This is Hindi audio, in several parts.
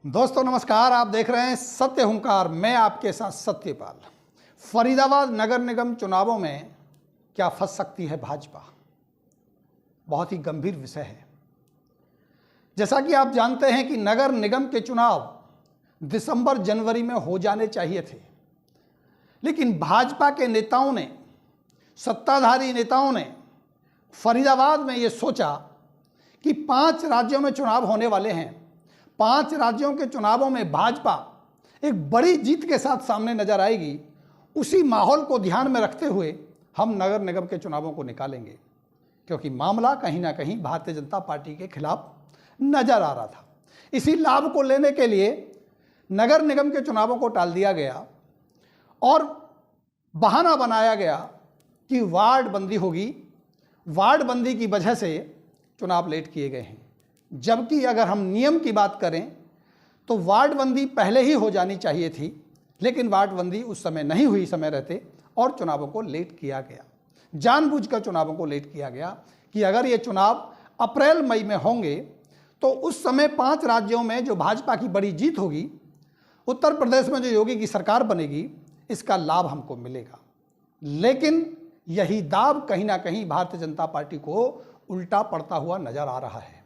दोस्तों नमस्कार, आप देख रहे हैं सत्य हुंकार। मैं आपके साथ सत्यपाल। फरीदाबाद नगर निगम चुनावों में क्या फंस सकती है भाजपा? बहुत ही गंभीर विषय है। जैसा कि आप जानते हैं कि नगर निगम के चुनाव दिसंबर जनवरी में हो जाने चाहिए थे, लेकिन भाजपा के नेताओं ने, सत्ताधारी नेताओं ने फरीदाबाद में ये सोचा कि 5 राज्यों में चुनाव होने वाले हैं। 5 राज्यों के चुनावों में भाजपा एक बड़ी जीत के साथ सामने नजर आएगी। उसी माहौल को ध्यान में रखते हुए हम नगर निगम के चुनावों को निकालेंगे, क्योंकि मामला कहीं ना कहीं भारतीय जनता पार्टी के खिलाफ नजर आ रहा था। इसी लाभ को लेने के लिए नगर निगम के चुनावों को टाल दिया गया और बहाना बनाया गया कि वार्ड बंदी होगी। वार्ड बंदी की वजह से चुनाव लेट किए गए हैं, जबकि अगर हम नियम की बात करें तो वार्ड बंदी पहले ही हो जानी चाहिए थी, लेकिन वार्ड बंदी उस समय नहीं हुई समय रहते और चुनावों को लेट किया गया। जानबूझकर चुनावों को लेट किया गया कि अगर ये चुनाव अप्रैल मई में होंगे तो उस समय 5 राज्यों में जो भाजपा की बड़ी जीत होगी, उत्तर प्रदेश में जो योगी की सरकार बनेगी, इसका लाभ हमको मिलेगा। लेकिन यही दाव कहीं ना कहीं भारतीय जनता पार्टी को उल्टा पड़ता हुआ नजर आ रहा है।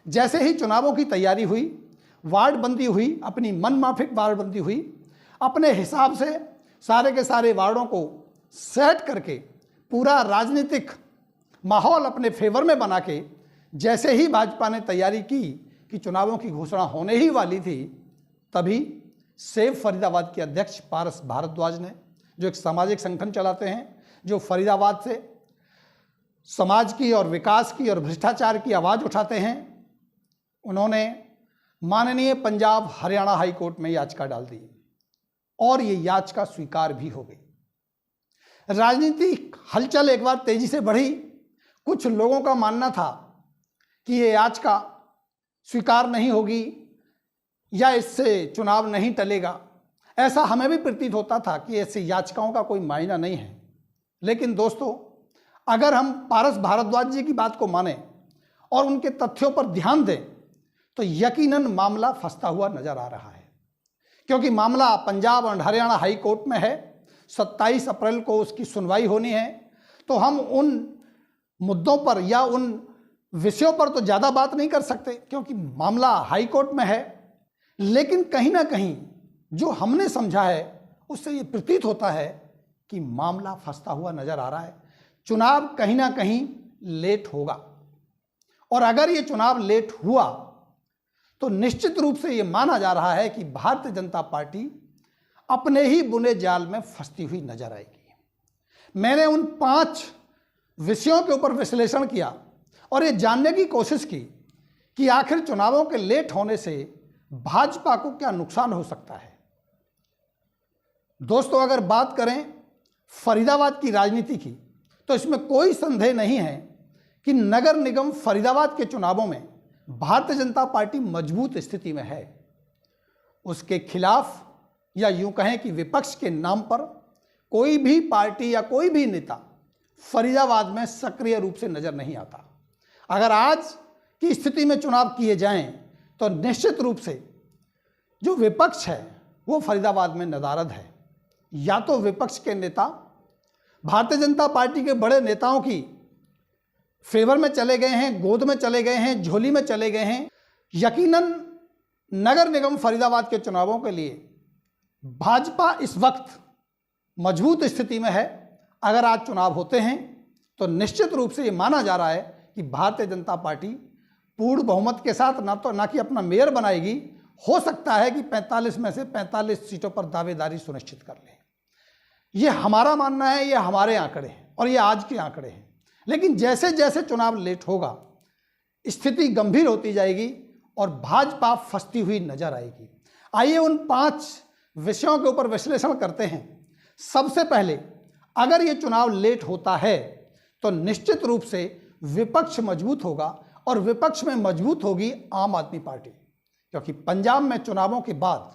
जैसे ही चुनावों की तैयारी हुई, वार्ड बंदी हुई, अपनी मनमाफिक वार्ड बंदी हुई, अपने हिसाब से सारे के सारे वार्डों को सेट करके पूरा राजनीतिक माहौल अपने फेवर में बना के जैसे ही भाजपा ने तैयारी की कि चुनावों की घोषणा होने ही वाली थी, तभी सेव फरीदाबाद के अध्यक्ष पारस भारद्वाज ने, जो एक सामाजिक संगठन चलाते हैं, जो फरीदाबाद से समाज की और विकास की और भ्रष्टाचार की आवाज़ उठाते हैं, उन्होंने माननीय पंजाब हरियाणा हाई कोर्ट में याचिका डाल दी और ये याचिका स्वीकार भी हो गई। राजनीतिक हलचल एक बार तेजी से बढ़ी। कुछ लोगों का मानना था कि ये याचिका स्वीकार नहीं होगी या इससे चुनाव नहीं टलेगा। ऐसा हमें भी प्रतीत होता था कि ऐसी याचिकाओं का कोई मायना नहीं है। लेकिन दोस्तों, अगर हम पारस भारद्वाज जी की बात को माने और उनके तथ्यों पर ध्यान दें तो यकीनन मामला फंसता हुआ नजर आ रहा है, क्योंकि मामला पंजाब और हरियाणा हाई कोर्ट में है। 27 अप्रैल को उसकी सुनवाई होनी है। तो हम उन मुद्दों पर या उन विषयों पर तो ज़्यादा बात नहीं कर सकते, क्योंकि मामला हाई कोर्ट में है। लेकिन कहीं ना कहीं जो हमने समझा है उससे ये प्रतीत होता है कि मामला फंसता हुआ नजर आ रहा है। चुनाव कहीं ना कहीं लेट होगा, और अगर ये चुनाव लेट हुआ तो निश्चित रूप से ये माना जा रहा है कि भारतीय जनता पार्टी अपने ही बुने जाल में फंसती हुई नजर आएगी। मैंने उन 5 विषयों के ऊपर विश्लेषण किया और ये जानने की कोशिश की कि आखिर चुनावों के लेट होने से भाजपा को क्या नुकसान हो सकता है। दोस्तों, अगर बात करें फरीदाबाद की राजनीति की, तो इसमें कोई संदेह नहीं है कि नगर निगम फरीदाबाद के चुनावों में भारतीय जनता पार्टी मजबूत स्थिति में है। उसके खिलाफ, या यूं कहें कि विपक्ष के नाम पर, कोई भी पार्टी या कोई भी नेता फरीदाबाद में सक्रिय रूप से नजर नहीं आता। अगर आज की स्थिति में चुनाव किए जाएं तो निश्चित रूप से जो विपक्ष है वो फरीदाबाद में नदारद है। या तो विपक्ष के नेता भारतीय जनता पार्टी के बड़े नेताओं की फेवर में चले गए हैं, गोद में चले गए हैं, झोली में चले गए हैं। यकीनन नगर निगम फरीदाबाद के चुनावों के लिए भाजपा इस वक्त मजबूत स्थिति में है। अगर आज चुनाव होते हैं तो निश्चित रूप से ये माना जा रहा है कि भारतीय जनता पार्टी पूर्ण बहुमत के साथ ना कि अपना मेयर बनाएगी, हो सकता है कि 45 में से 45 सीटों पर दावेदारी सुनिश्चित कर ले। ये हमारा मानना है, ये हमारे आंकड़े हैं और ये आज के आंकड़े हैं। लेकिन जैसे जैसे चुनाव लेट होगा, स्थिति गंभीर होती जाएगी और भाजपा फंसती हुई नजर आएगी। आइए उन 5 विषयों के ऊपर विश्लेषण करते हैं। सबसे पहले, अगर ये चुनाव लेट होता है तो निश्चित रूप से विपक्ष मजबूत होगा, और विपक्ष में मजबूत होगी आम आदमी पार्टी, क्योंकि पंजाब में चुनावों के बाद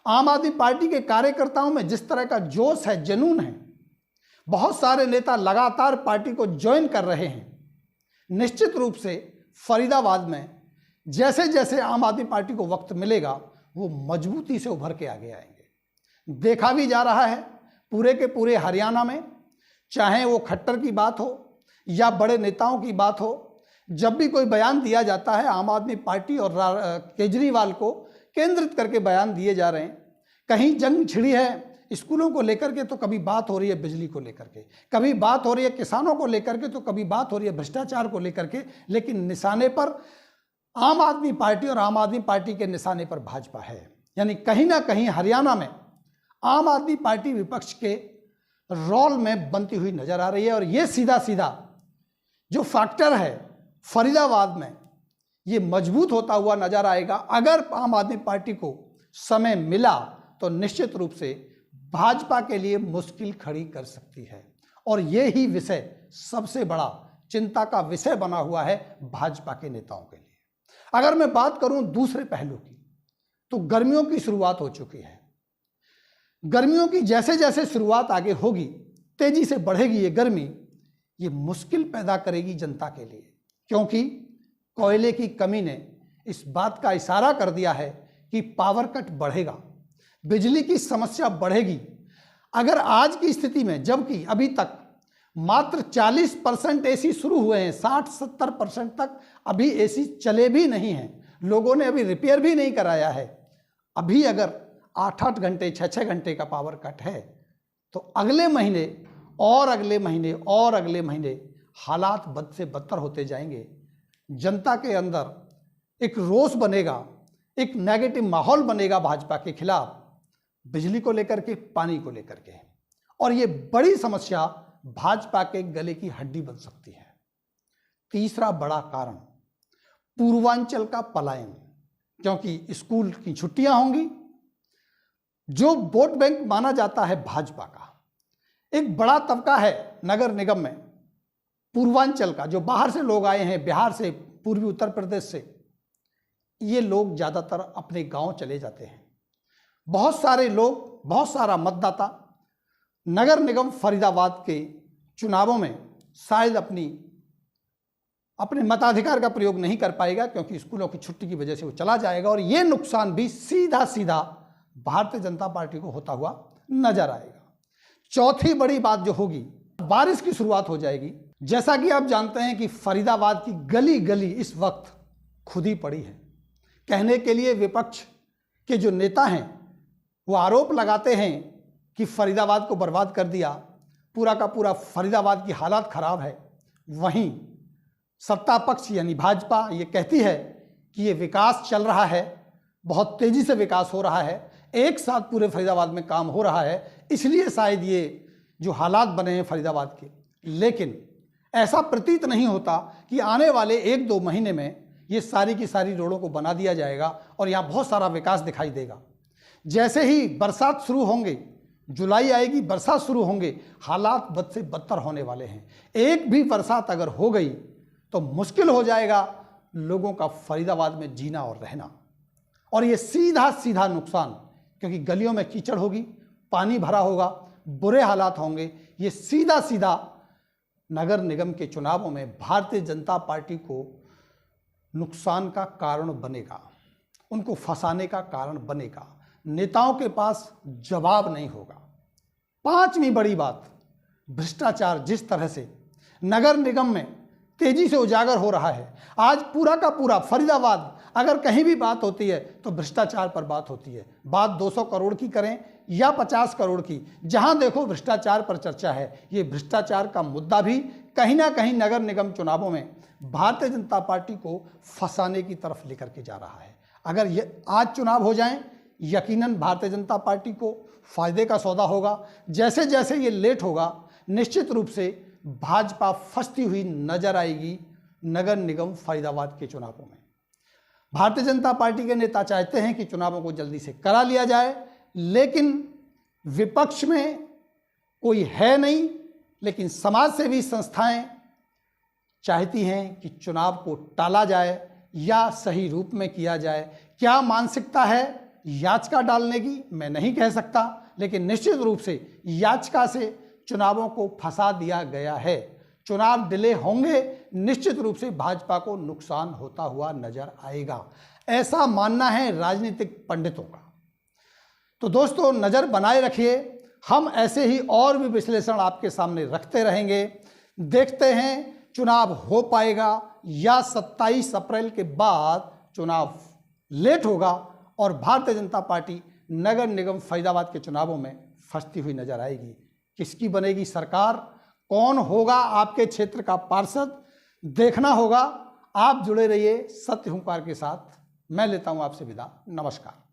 आम आदमी पार्टी के कार्यकर्ताओं में जिस तरह का जोश है, जुनून है, बहुत सारे नेता लगातार पार्टी को ज्वाइन कर रहे हैं। निश्चित रूप से फरीदाबाद में जैसे जैसे आम आदमी पार्टी को वक्त मिलेगा, वो मजबूती से उभर के आगे आएंगे। देखा भी जा रहा है पूरे के पूरे हरियाणा में, चाहे वो खट्टर की बात हो या बड़े नेताओं की बात हो, जब भी कोई बयान दिया जाता है आम आदमी पार्टी और केजरीवाल को केंद्रित करके बयान दिए जा रहे हैं। कहीं जंग छिड़ी है स्कूलों को लेकर के, तो कभी बात हो रही है बिजली को लेकर के, कभी बात हो रही है किसानों को लेकर के, तो कभी बात हो रही है भ्रष्टाचार को लेकर के, लेकिन निशाने पर आम आदमी पार्टी और आम आदमी पार्टी के निशाने पर भाजपा है। यानी कहीं ना कहीं हरियाणा में आम आदमी पार्टी विपक्ष के रोल में बनती हुई नजर आ रही है। और ये सीधा सीधा जो फैक्टर है फरीदाबाद में, ये मजबूत होता हुआ नजर आएगा। अगर आम आदमी पार्टी को समय मिला तो निश्चित रूप से भाजपा के लिए मुश्किल खड़ी कर सकती है। और ये ही विषय सबसे बड़ा चिंता का विषय बना हुआ है भाजपा के नेताओं के लिए। अगर मैं बात करूं दूसरे पहलू की, तो गर्मियों की शुरुआत हो चुकी है। गर्मियों की जैसे जैसे शुरुआत आगे होगी, तेजी से बढ़ेगी ये गर्मी, ये मुश्किल पैदा करेगी जनता के लिए, क्योंकि कोयले की कमी ने इस बात का इशारा कर दिया है कि पावर कट बढ़ेगा, बिजली की समस्या बढ़ेगी। अगर आज की स्थिति में, जबकि अभी तक मात्र 40% एसी शुरू हुए हैं, 60-70% तक अभी एसी चले भी नहीं हैं, लोगों ने अभी रिपेयर भी नहीं कराया है, अभी अगर 8-8 घंटे 6-6 घंटे का पावर कट है, तो अगले महीने और अगले महीने और अगले महीने हालात बद से बदतर होते जाएंगे। जनता के अंदर एक रोष बनेगा, एक नेगेटिव माहौल बनेगा भाजपा के खिलाफ, बिजली को लेकर के, पानी को लेकर के। और ये बड़ी समस्या भाजपा के गले की हड्डी बन सकती है। तीसरा बड़ा कारण पूर्वांचल का पलायन, क्योंकि स्कूल की छुट्टियां होंगी। जो वोट बैंक माना जाता है भाजपा का, एक बड़ा तबका है नगर निगम में पूर्वांचल का, जो बाहर से लोग आए हैं, बिहार से, पूर्वी उत्तर प्रदेश से, ये लोग ज़्यादातर अपने गांव चले जाते हैं। बहुत सारे लोग, बहुत सारा मतदाता नगर निगम फरीदाबाद के चुनावों में शायद अपने मताधिकार का प्रयोग नहीं कर पाएगा, क्योंकि स्कूलों की छुट्टी की वजह से वो चला जाएगा। और ये नुकसान भी सीधा सीधा भारतीय जनता पार्टी को होता हुआ नजर आएगा। चौथी बड़ी बात जो होगी, बारिश की शुरुआत हो जाएगी। जैसा कि आप जानते हैं कि फरीदाबाद की गली गली इस वक्त खुदी पड़ी है। कहने के लिए विपक्ष के जो नेता हैं वो आरोप लगाते हैं कि फरीदाबाद को बर्बाद कर दिया, पूरा का पूरा फरीदाबाद की हालत खराब है। वहीं सत्ता पक्ष यानी भाजपा ये कहती है कि ये विकास चल रहा है, बहुत तेजी से विकास हो रहा है, एक साथ पूरे फरीदाबाद में काम हो रहा है, इसलिए शायद ये जो हालात बने हैं फरीदाबाद के। लेकिन ऐसा प्रतीत नहीं होता कि आने वाले 1-2 महीने में ये सारी की सारी रोडों को बना दिया जाएगा और यहाँ बहुत सारा विकास दिखाई देगा। जैसे ही बरसात शुरू होंगे, जुलाई आएगी, बरसात शुरू होंगे, हालात बद से बदतर होने वाले हैं। एक भी बरसात अगर हो गई तो मुश्किल हो जाएगा लोगों का फरीदाबाद में जीना और रहना। और ये सीधा सीधा नुकसान, क्योंकि गलियों में कीचड़ होगी, पानी भरा होगा, बुरे हालात होंगे, ये सीधा सीधा नगर निगम के चुनावों में भारतीय जनता पार्टी को नुकसान का कारण बनेगा, उनको फंसाने का कारण बनेगा। नेताओं के पास जवाब नहीं होगा। पांचवी बड़ी बात, भ्रष्टाचार जिस तरह से नगर निगम में तेजी से उजागर हो रहा है। आज पूरा का पूरा फरीदाबाद, अगर कहीं भी बात होती है तो भ्रष्टाचार पर बात होती है। बात 200 करोड़ की करें या 50 करोड़ की, जहां देखो भ्रष्टाचार पर चर्चा है। ये भ्रष्टाचार का मुद्दा भी कहीं ना कहीं नगर निगम चुनावों में भारतीय जनता पार्टी को फंसाने की तरफ लेकर के जा रहा है। अगर ये आज चुनाव हो जाएं, यकीनन भारतीय जनता पार्टी को फायदे का सौदा होगा। जैसे जैसे ये लेट होगा, निश्चित रूप से भाजपा फंसती हुई नजर आएगी नगर निगम फरीदाबाद के चुनावों में। भारतीय जनता पार्टी के नेता चाहते हैं कि चुनावों को जल्दी से करा लिया जाए, लेकिन विपक्ष में कोई है नहीं, लेकिन समाज सेवी संस्थाएं चाहती हैं कि चुनाव को टाला जाए या सही रूप में किया जाए। क्या मानसिकता है याचिका डालने की, मैं नहीं कह सकता, लेकिन निश्चित रूप से याचिका से चुनावों को फंसा दिया गया है। चुनाव डिले होंगे, निश्चित रूप से भाजपा को नुकसान होता हुआ नजर आएगा। ऐसा मानना है राजनीतिक पंडितों का। तो दोस्तों नज़र बनाए रखिए, हम ऐसे ही और भी विश्लेषण आपके सामने रखते रहेंगे। देखते हैं चुनाव हो पाएगा या 27 अप्रैल के बाद चुनाव लेट होगा और भारतीय जनता पार्टी नगर निगम फरीदाबाद के चुनावों में फंसती हुई नजर आएगी। किसकी बनेगी सरकार, कौन होगा आपके क्षेत्र का पार्षद, देखना होगा। आप जुड़े रहिए सत्य हुंकार के साथ। मैं लेता हूं आपसे विदा। नमस्कार।